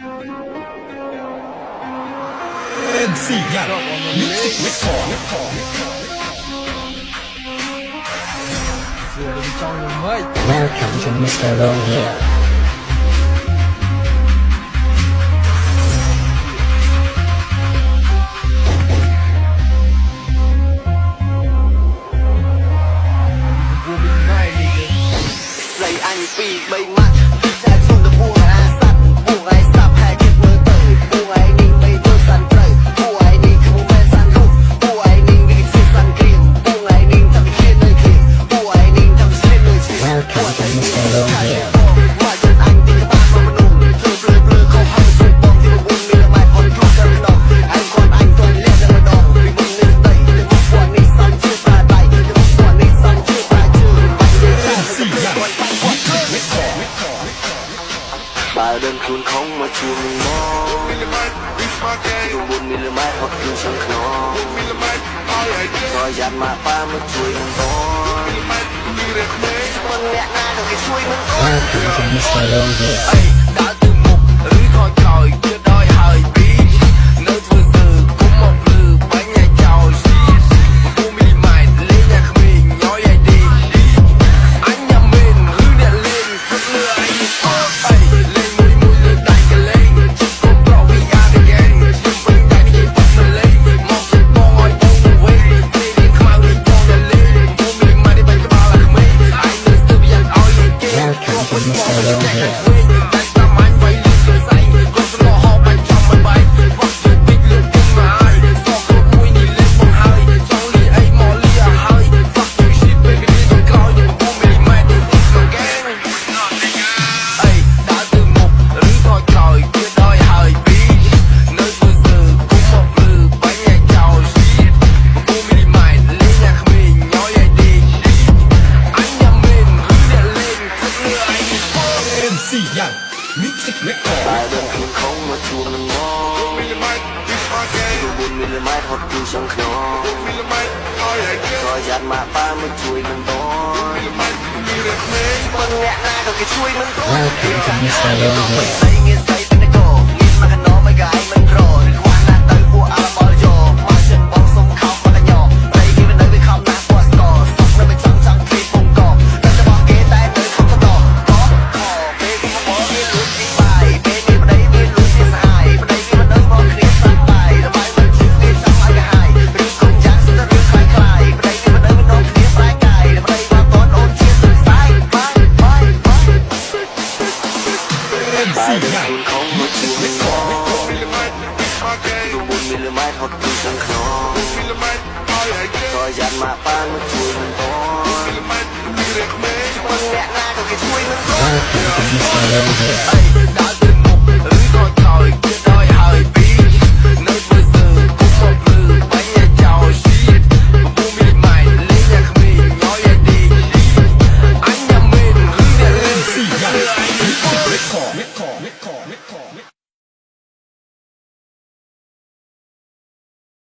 MC Young Music Record Welcome to Mr. Low here. Lấy anh vì mấy mắt sẽ chôn được buông ai sắt buông ai sắp hai kiếp mơ tới buông ai ninh mấy đôi săn trời buông ai ninh không mê săn khúc buông ai ninh vì chia săn kiềm buông ai ninh thằng kia nơi kiềm buông ai ninh thằng kia nơi kiềm Welcome to Mr. Low here. mà chân anh tình các bạn mà nung blur blur không hay rồi bom thì buông mình là mày còn không cần đâu anh còn anh toàn lên là đỏ vì mình lên đây để một quả này săn chưa ba tay để một quả này săn chưa ba chưa anh để MC Young Music Record បើដឹងខ្លួនខំមកជួងមកយូរមុនមានលំអែហត់ខ្លួនសឹងខ្នងក៏យ៉ាត់មកប៉ាមកជួយនឹងបងមិនអ្នកណាទៅគេជួយមិន Welcome to Mr. Low here. អីដើរទៅមុខឬថយក្រោយជឿដោយហើយពីនៅធ្វើសើគុំមកភ្លឺបាញ់ឲ្យចោលពុំមីម៉ែតលេងតែក្មេងញយឲ្យទីអញញ៉ាំមែនឬអ្នកលេងទឹកលឺអញអីលេងមួយលើដៃកលេងជិះកុំប្រវីអានហ្គេមខ្ញុំពេញតែនិយាយបាត់មកលេងមកជិះបងឲ្យបងវិញលេងខ្មៅលេងបងតែលេងពុំមីម៉ែតបាញ់ក្បាលឲ្យក្មេងអញនៅស្ទើរយ៉ាងឲ្យគេ Welcome to Mr. Low here. តែតាមអញໄວលឺសរសៃក៏ស្មោះហោបាញ់ចំមិនបាយវ៉ាក់ជួយពេកលើពុំមកហើយសោះគ្រប់មួយនេះលេងបងហើយចង់លីអីមកលីឲ្យហើយ fuck you shit ពេលគេទៅក្រោយពុំមីម៉ែតទៅមកកែងអីដើរទៅមុខឬថយក្រោយជឿដោយហើយពីនៅធ្វើសើគុំមកភ្លឺបាញ់ឲ្យចោល shit ពុំមីម៉ែតលេងតែក្មេងញយឲ្យទីអញញ៉ាំមែនឬអ្នកលេងទឹកលឺអញ MC Young Music Record តែដឹងខ្លួនខំមកជួងនឹងមកមីលម៉ែតពីស្មាកែយូរមុនមីលម៉ែតហត់ពីសងខ្នងមីលម៉ែតឲ្យឲ្យក៏យ៉ាត់មកប៉ាមកជួយនឹងបងមីលម៉ែតពីរក្មេងមិនអ្នកណាក៏គេជួយនឹងបង Welcome to Mr. Low here. ស្អីងារស្អីទៅកោមានមកកណោមិនក៏ឯងមិនក្រឬខ្វះណាស់ទៅពួកអើបលយោមកជិះបងសុំខោមកកញោព្រៃគេមិននៅវាខំណាស់ពួកស្គរសុកនៅមិនចង់ពីពងកតែរបស់គេតែនៅខំតខពេលគេមកមានលុយពីបាយពេលនេះប្តីមានលុយពីស្អាយប្តីគេមិននៅមកគ្នាស្អាតបាយរបាយមិនជិះគេចង់ឲ្យគេហាយឬកូនយ៉ាងស្ទើររឿងខ្លាយខ្លាយប្តីគេមិននៅមិននំគ្នាប្រែកាយប្តីមកតនអូនជាស្អាយបាយបាយបាយ MC Young ខំមកជួងកមីលម៉ែតពីស្មាកែយូរមុនមីលម៉ែតហត់ពីសងខ្នងមីលម៉ែតឲ្យឲ្យក៏យ៉ាត់មកប៉ាមកជួយនឹងបងមីលម៉ែតពីរក្មេងមិនអ្នកណាក៏គេជួយនឹងបង Welcome to Mr. Low here. អីដើរ